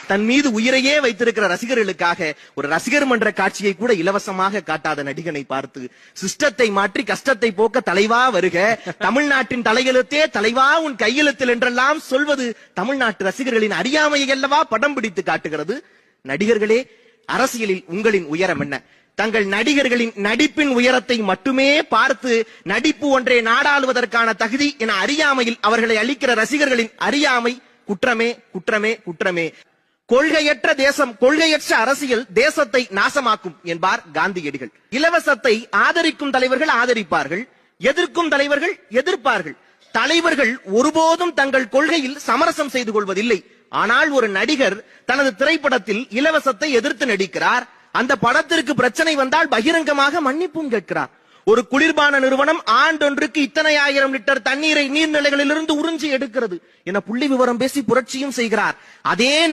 தன் மீது உயிரையே வைத்திருக்கிற ரசிகர்களுக்காக ஒரு ரசிகர் மன்ற காட்சியை கூட இலவசமாக காட்டாத நடிகனை பார்த்து சிஸ்டத்தை மாற்றி கஷ்டத்தை போக்க தலைவா வருக, தமிழ்நாட்டின் தலையெழுத்தே தலைவா உன் கையெழுத்தில் என்றெல்லாம் சொல்வது தமிழ்நாட்டு ரசிகர்களின் அறியாமையை அல்லவா படம் பிடித்து காட்டுகிறது. நடிகர்களே, அரசியலில் உங்களின் உயரம் என்ன? தங்கள் நடிகர்களின் நடிப்பின் உயரத்தை மட்டுமே பார்த்து நடிப்பு ஒன்றே நாடாளுவதற்கான தகுதி என அறியாமையில் அவர்களை அளிக்கிற ரசிகர்களின் அறியாமை குற்றமே, குற்றமே, குற்றமே. கொள்கையற்ற தேசம், கொள்கையற்ற அரசியல் தேசத்தை நாசமாக்கும் என்பார் காந்தியடிகள். இலவசத்தை ஆதரிக்கும் தலைவர்கள் ஆதரிப்பார்கள், எதிர்க்கும் தலைவர்கள் எதிர்ப்பார்கள். தலைவர்கள் ஒருபோதும் தங்கள் கொள்கையில் சமரசம் செய்து கொள்வதில்லை. ஆனால் ஒரு நடிகர் தனது திரைப்படத்தில் இலவசத்தை எதிர்த்து நடிக்கிறார். அந்த படத்திற்கு பிரச்சனை வந்தால் பகிரங்கமாக மன்னிப்பும் கேட்கிறார். ஒரு குளிர்பான நிறுவனம் ஆண்டொன்றுக்கு இத்தனை ஆயிரம் லிட்டர் தண்ணீரை நீர்நிலைகளிலிருந்து உறிஞ்சி எடுக்கிறது என புள்ளி விவரம் பேசி புரட்சியும் செய்கிறார். அதே